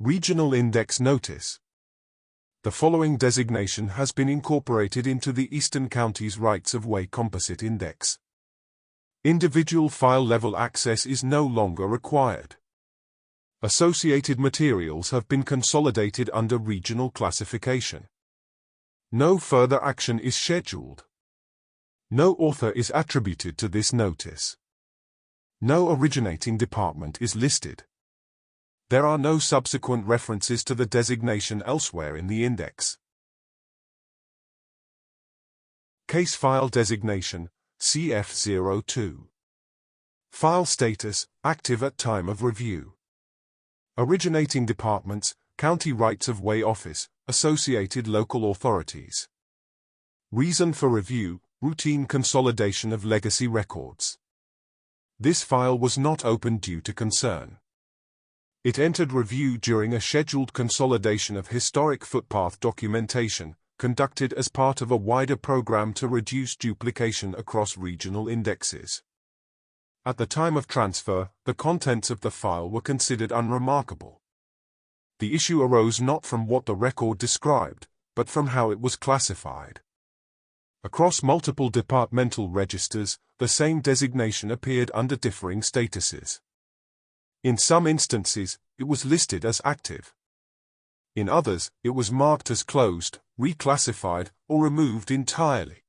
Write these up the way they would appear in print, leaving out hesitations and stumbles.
Regional Index Notice. The following designation has been incorporated into the Eastern Counties Rights-of-Way Composite Index. Individual file-level access is no longer required. Associated materials have been consolidated under regional classification. No further action is scheduled. No author is attributed to this notice. No originating department is listed. There are no subsequent references to the designation elsewhere in the index. Casefile designation, CF02. File status, active at time of review. Originating departments, County Rights-of-Way Office, associated local authorities. Reason for review, routine consolidation of legacy records. This file was not opened due to concern. It entered review during a scheduled consolidation of historic footpath documentation, conducted as part of a wider program to reduce duplication across regional indexes. At the time of transfer, the contents of the file were considered unremarkable. The issue arose not from what the record described, but from how it was classified. Across multiple departmental registers, the same designation appeared under differing statuses. In some instances, it was listed as active. In others, it was marked as closed, reclassified, or removed entirely.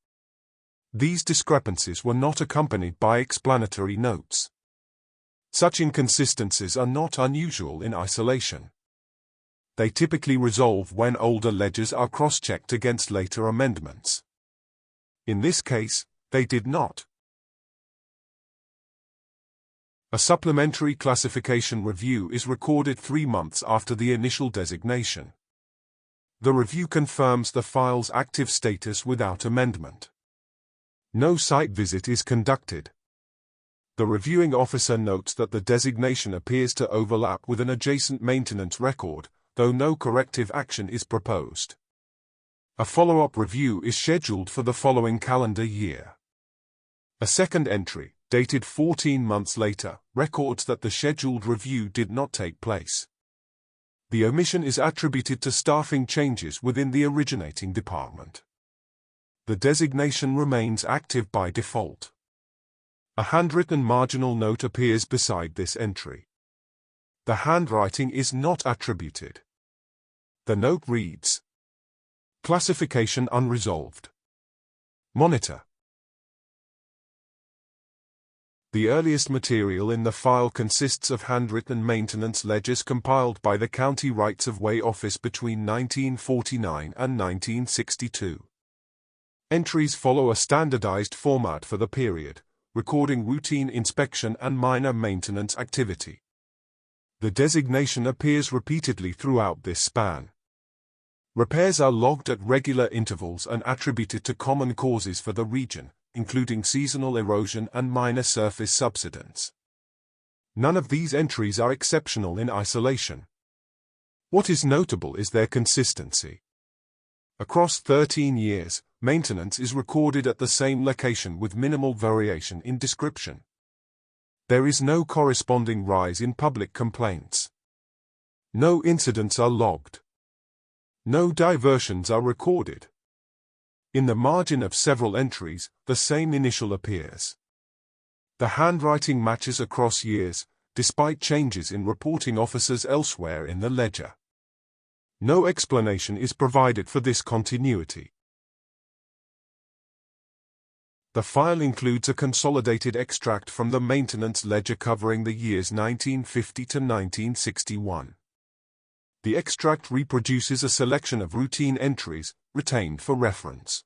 These discrepancies were not accompanied by explanatory notes. Such inconsistencies are not unusual in isolation. They typically resolve when older ledgers are cross-checked against later amendments. In this case, they did not. A supplementary classification review is recorded 3 months after the initial designation. The review confirms the file's active status without amendment. No site visit is conducted. The reviewing officer notes that the designation appears to overlap with an adjacent maintenance record, though no corrective action is proposed. A follow-up review is scheduled for the following calendar year. A second entry, dated 14 months later, records that the scheduled review did not take place. The omission is attributed to staffing changes within the originating department. The designation remains active by default. A handwritten marginal note appears beside this entry. The handwriting is not attributed. The note reads: Classification unresolved. Monitor. The earliest material in the file consists of handwritten maintenance ledgers compiled by the County Rights-of-Way Office between 1949 and 1962. Entries follow a standardized format for the period, recording routine inspection and minor maintenance activity. The designation appears repeatedly throughout this span. Repairs are logged at regular intervals and attributed to common causes for the region, including seasonal erosion and minor surface subsidence. None of these entries are exceptional in isolation. What is notable is their consistency. Across 13 years, maintenance is recorded at the same location with minimal variation in description. There is no corresponding rise in public complaints. No incidents are logged. No diversions are recorded. In the margin of several entries, the same initial appears. The handwriting matches across years, despite changes in reporting officers elsewhere in the ledger. No explanation is provided for this continuity. The file includes a consolidated extract from the maintenance ledger covering the years 1950 to 1961. The extract reproduces a selection of routine entries, retained for reference.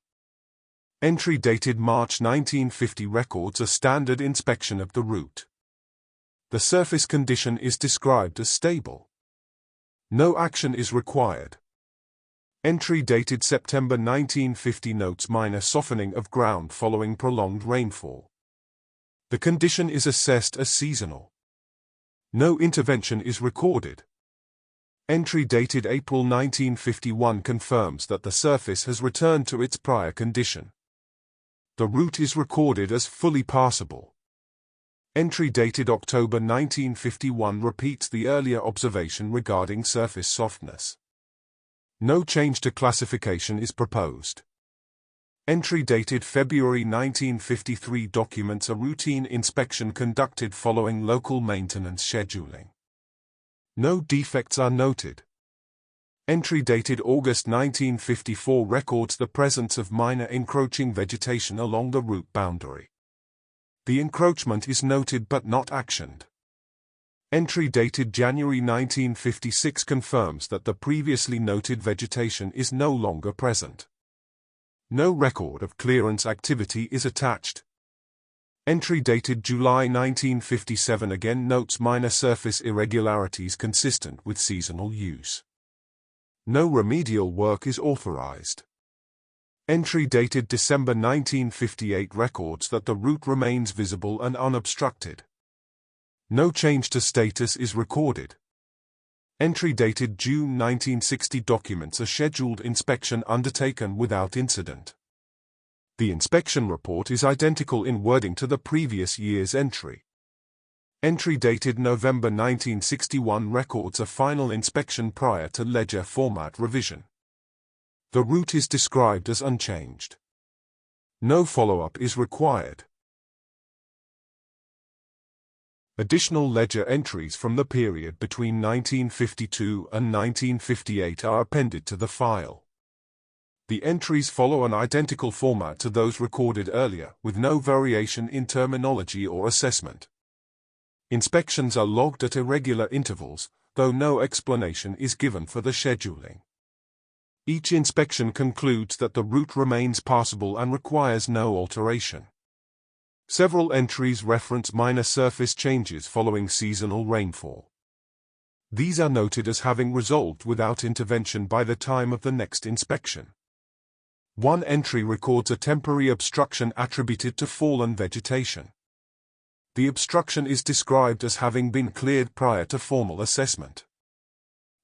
Entry dated March 1950 records a standard inspection of the route. The surface condition is described as stable. No action is required. Entry dated September 1950 notes minor softening of ground following prolonged rainfall. The condition is assessed as seasonal. No intervention is recorded. Entry dated April 1951 confirms that the surface has returned to its prior condition. The route is recorded as fully passable. Entry dated October 1951 repeats the earlier observation regarding surface softness. No change to classification is proposed. Entry dated February 1953 documents a routine inspection conducted following local maintenance scheduling. No defects are noted. Entry dated August 1954 records the presence of minor encroaching vegetation along the route boundary. The encroachment is noted but not actioned. Entry dated January 1956 confirms that the previously noted vegetation is no longer present. No record of clearance activity is attached. Entry dated July 1957 again notes minor surface irregularities consistent with seasonal use. No remedial work is authorized. Entry dated December 1958 records that the route remains visible and unobstructed. No change to status is recorded. Entry dated June 1960 documents a scheduled inspection undertaken without incident. The inspection report is identical in wording to the previous year's entry. Entry dated November 1961 records a final inspection prior to ledger format revision. The route is described as unchanged. No follow-up is required. Additional ledger entries from the period between 1952 and 1958 are appended to the file. The entries follow an identical format to those recorded earlier, with no variation in terminology or assessment. Inspections are logged at irregular intervals, though no explanation is given for the scheduling. Each inspection concludes that the route remains passable and requires no alteration. Several entries reference minor surface changes following seasonal rainfall. These are noted as having resolved without intervention by the time of the next inspection. One entry records a temporary obstruction attributed to fallen vegetation. The obstruction is described as having been cleared prior to formal assessment.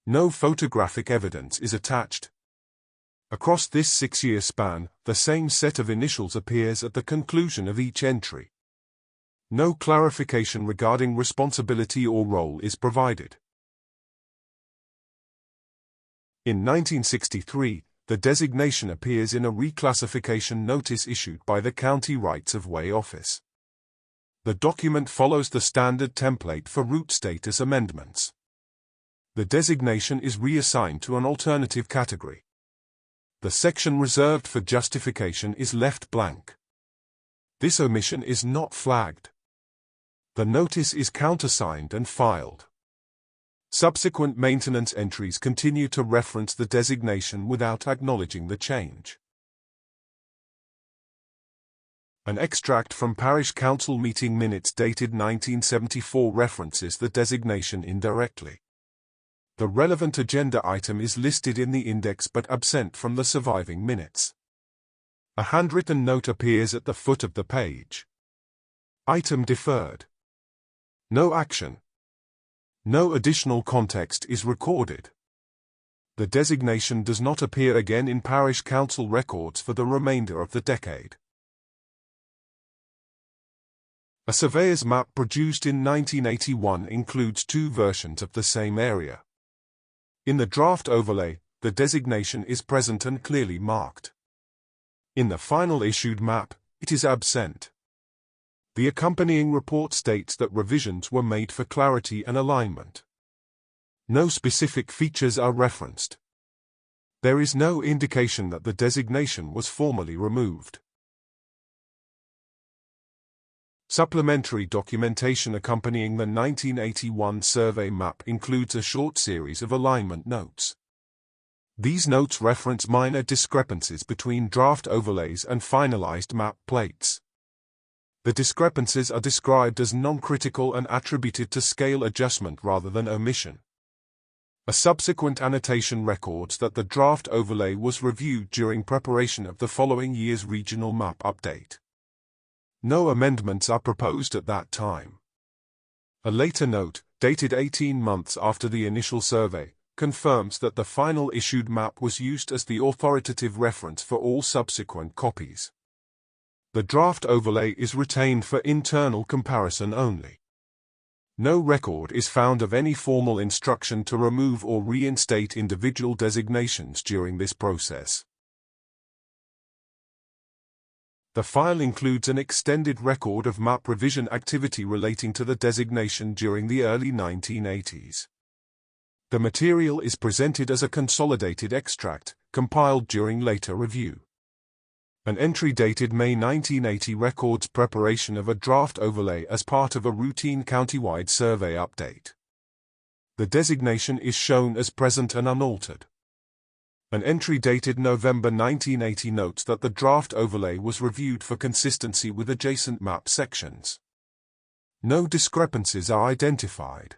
No photographic evidence is attached. Across this 6-year span, the same set of initials appears at the conclusion of each entry. No clarification regarding responsibility or role is provided. In 1963, the designation appears in a reclassification notice issued by the County Rights of Way Office. The document follows the standard template for route status amendments. The designation is reassigned to an alternative category. The section reserved for justification is left blank. This omission is not flagged. The notice is countersigned and filed. Subsequent maintenance entries continue to reference the designation without acknowledging the change. An extract from Parish Council meeting minutes dated 1974 references the designation indirectly. The relevant agenda item is listed in the index but absent from the surviving minutes. A handwritten note appears at the foot of the page. Item deferred. No action. No additional context is recorded. The designation does not appear again in Parish Council records for the remainder of the decade. A surveyor's map produced in 1981 includes two versions of the same area. In the draft overlay, the designation is present and clearly marked. In the final issued map, it is absent. The accompanying report states that revisions were made for clarity and alignment. No specific features are referenced. There is no indication that the designation was formally removed. Supplementary documentation accompanying the 1981 survey map includes a short series of alignment notes. These notes reference minor discrepancies between draft overlays and finalized map plates. The discrepancies are described as non-critical and attributed to scale adjustment rather than omission. A subsequent annotation records that the draft overlay was reviewed during preparation of the following year's regional map update. No amendments are proposed at that time. A later note, dated 18 months after the initial survey, confirms that the final issued map was used as the authoritative reference for all subsequent copies. The draft overlay is retained for internal comparison only. No record is found of any formal instruction to remove or reinstate individual designations during this process. The file includes an extended record of map revision activity relating to the designation during the early 1980s. The material is presented as a consolidated extract, compiled during later review. An entry dated May 1980 records preparation of a draft overlay as part of a routine countywide survey update. The designation is shown as present and unaltered. An entry dated November 1980 notes that the draft overlay was reviewed for consistency with adjacent map sections. No discrepancies are identified.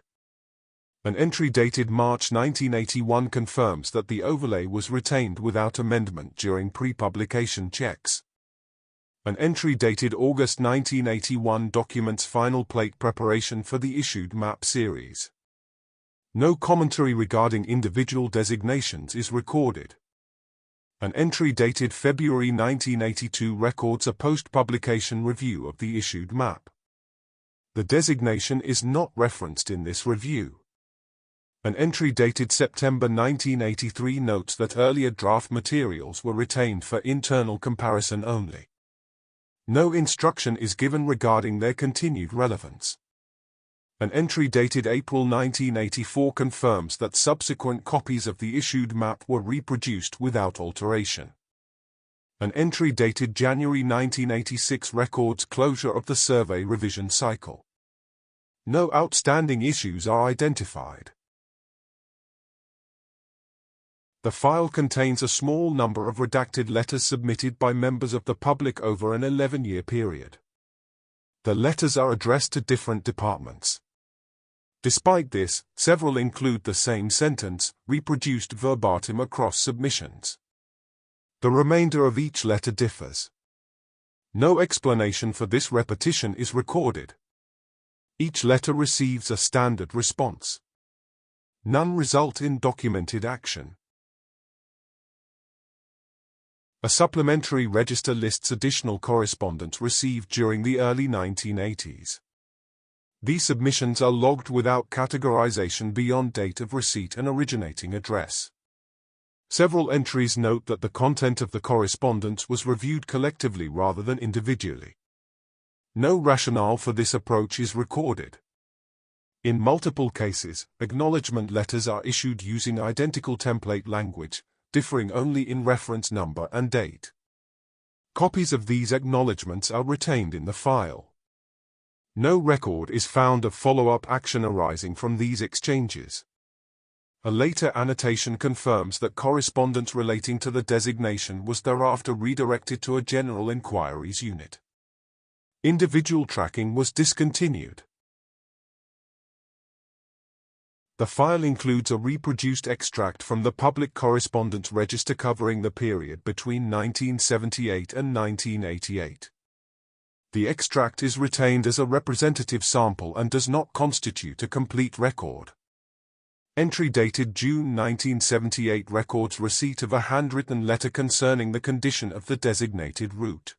An entry dated March 1981 confirms that the overlay was retained without amendment during pre-publication checks. An entry dated August 1981 documents final plate preparation for the issued map series. No commentary regarding individual designations is recorded. An entry dated February 1982 records a post-publication review of the issued map. The designation is not referenced in this review. An entry dated September 1983 notes that earlier draft materials were retained for internal comparison only. No instruction is given regarding their continued relevance. An entry dated April 1984 confirms that subsequent copies of the issued map were reproduced without alteration. An entry dated January 1986 records closure of the survey revision cycle. No outstanding issues are identified. The file contains a small number of redacted letters submitted by members of the public over an 11-year period. The letters are addressed to different departments. Despite this, several include the same sentence, reproduced verbatim across submissions. The remainder of each letter differs. No explanation for this repetition is recorded. Each letter receives a standard response. None result in documented action. A supplementary register lists additional correspondence received during the early 1980s. These submissions are logged without categorization beyond date of receipt and originating address. Several entries note that the content of the correspondence was reviewed collectively rather than individually. No rationale for this approach is recorded. In multiple cases, acknowledgement letters are issued using identical template language, differing only in reference number and date. Copies of these acknowledgements are retained in the file. No record is found of follow-up action arising from these exchanges. A later annotation confirms that correspondence relating to the designation was thereafter redirected to a general inquiries unit. Individual tracking was discontinued. The file includes a reproduced extract from the Public Correspondence Register covering the period between 1978 and 1988. The extract is retained as a representative sample and does not constitute a complete record. Entry dated June 1978 records receipt of a handwritten letter concerning the condition of the designated route.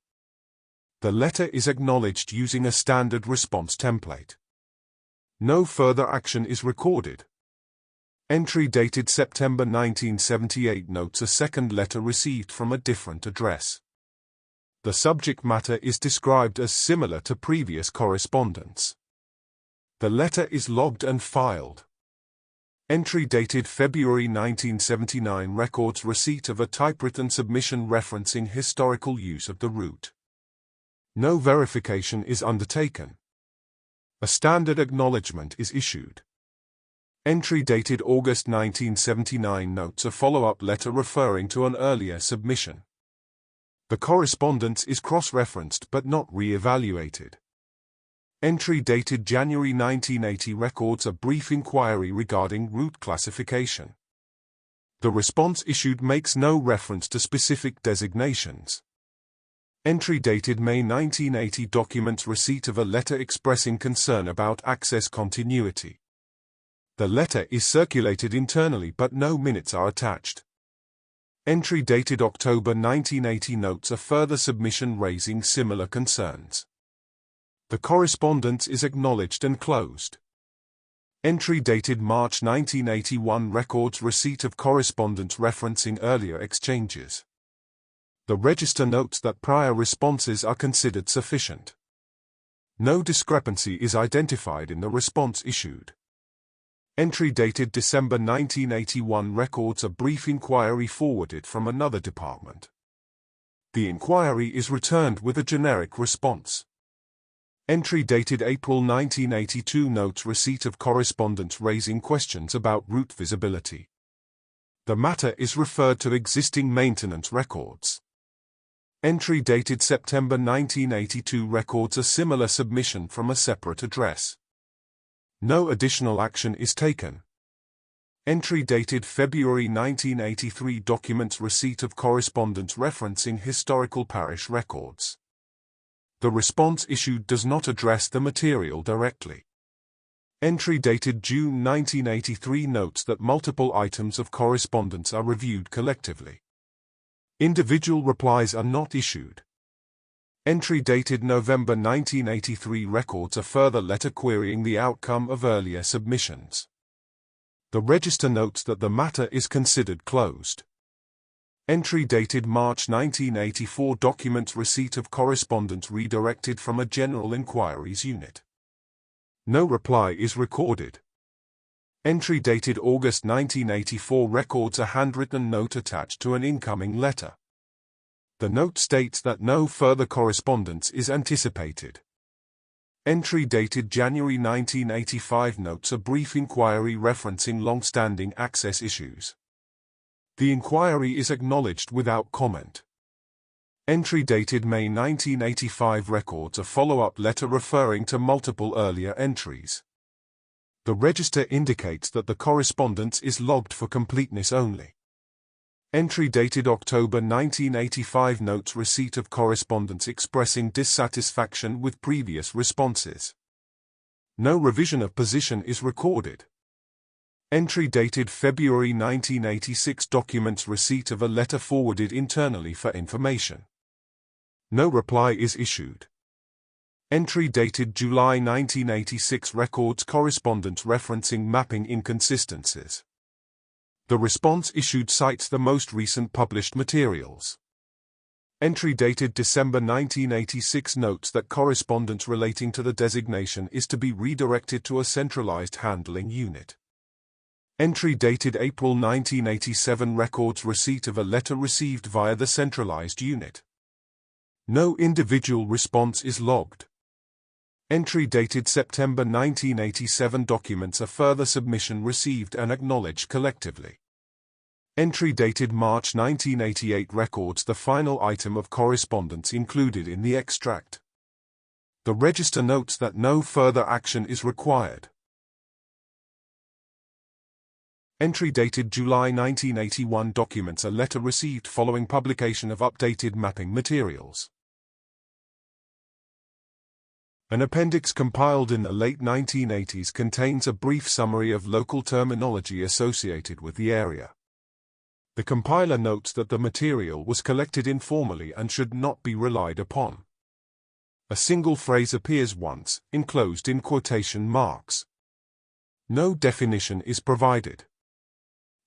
The letter is acknowledged using a standard response template. No further action is recorded. Entry dated September 1978 notes a second letter received from a different address. The subject matter is described as similar to previous correspondence. The letter is logged and filed. Entry dated February 1979 records receipt of a typewritten submission referencing historical use of the route. No verification is undertaken. A standard acknowledgement is issued. Entry dated August 1979 notes a follow-up letter referring to an earlier submission. The correspondence is cross-referenced but not re-evaluated. Entry dated January 1980 records a brief inquiry regarding route classification. The response issued makes no reference to specific designations. Entry dated May 1980 documents receipt of a letter expressing concern about access continuity. The letter is circulated internally but no minutes are attached. Entry dated October 1980 notes a further submission raising similar concerns. The correspondence is acknowledged and closed. Entry dated March 1981 records receipt of correspondence referencing earlier exchanges. The register notes that prior responses are considered sufficient. No discrepancy is identified in the response issued. Entry dated December 1981 records a brief inquiry forwarded from another department. The inquiry is returned with a generic response. Entry dated April 1982 notes receipt of correspondence raising questions about route visibility. The matter is referred to existing maintenance records. Entry dated September 1982 records a similar submission from a separate address. No additional action is taken. Entry dated February 1983 documents receipt of correspondence referencing historical parish records. The response issued does not address the material directly. Entry dated June 1983 notes that multiple items of correspondence are reviewed collectively. Individual replies are not issued. Entry dated November 1983 records a further letter querying the outcome of earlier submissions. The register notes that the matter is considered closed. Entry dated March 1984 documents receipt of correspondence redirected from a general inquiries unit. No reply is recorded. Entry dated August 1984 records a handwritten note attached to an incoming letter. The note states that no further correspondence is anticipated. Entry dated January 1985 notes a brief inquiry referencing long-standing access issues. The inquiry is acknowledged without comment. Entry dated May 1985 records a follow-up letter referring to multiple earlier entries. The register indicates that the correspondence is logged for completeness only. Entry dated October 1985 notes receipt of correspondence expressing dissatisfaction with previous responses. No revision of position is recorded. Entry dated February 1986 documents receipt of a letter forwarded internally for information. No reply is issued. Entry dated July 1986 records correspondence referencing mapping inconsistencies. The response issued cites the most recent published materials. Entry dated December 1986 notes that correspondence relating to the designation is to be redirected to a centralized handling unit. Entry dated April 1987 records receipt of a letter received via the centralized unit. No individual response is logged. Entry dated September 1987 documents a further submission received and acknowledged collectively. Entry dated March 1988 records the final item of correspondence included in the extract. The register notes that no further action is required. Entry dated July 1981 documents a letter received following publication of updated mapping materials. An appendix compiled in the late 1980s contains a brief summary of local terminology associated with the area. The compiler notes that the material was collected informally and should not be relied upon. A single phrase appears once, enclosed in quotation marks. No definition is provided.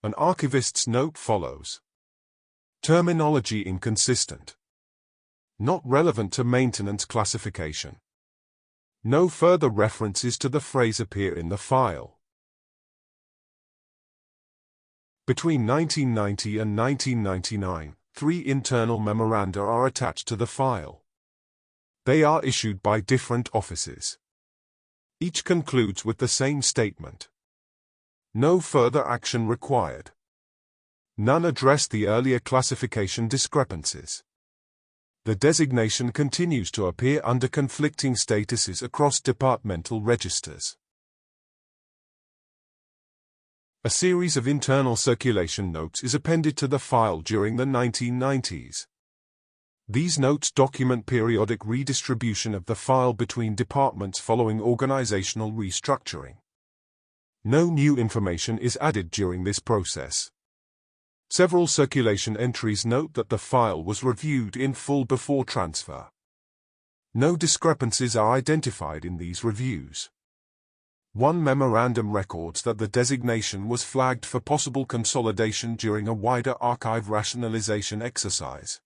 An archivist's note follows. Terminology inconsistent. Not relevant to maintenance classification. No further references to the phrase appear in the file. Between 1990 and 1999, 3 internal memoranda are attached to the file. They are issued by different offices. Each concludes with the same statement. No further action required. None address the earlier classification discrepancies. The designation continues to appear under conflicting statuses across departmental registers. A series of internal circulation notes is appended to the file during the 1990s. These notes document periodic redistribution of the file between departments following organizational restructuring. No new information is added during this process. Several circulation entries note that the file was reviewed in full before transfer. No discrepancies are identified in these reviews. One memorandum records that the designation was flagged for possible consolidation during a wider archive rationalization exercise.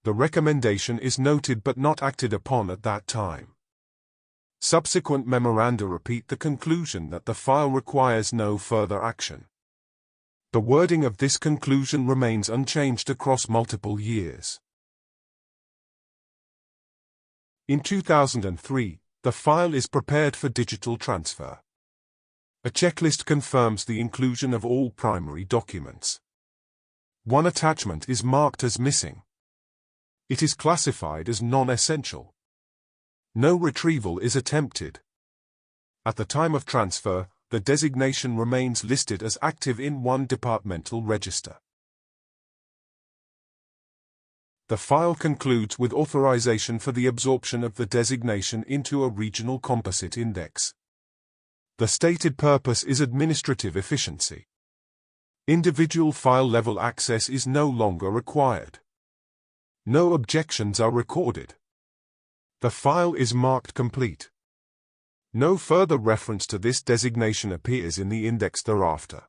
The recommendation is noted but not acted upon at that time. Subsequent memoranda repeat the conclusion that the file requires no further action. The wording of this conclusion remains unchanged across multiple years. In 2003, the file is prepared for digital transfer. A checklist confirms the inclusion of all primary documents. One attachment is marked as missing. It is classified as non-essential. No retrieval is attempted. At the time of transfer, the designation remains listed as active in one departmental register. The file concludes with authorization for the absorption of the designation into a regional composite index. The stated purpose is administrative efficiency. Individual file-level access is no longer required. No objections are recorded. The file is marked complete. No further reference to this designation appears in the index thereafter.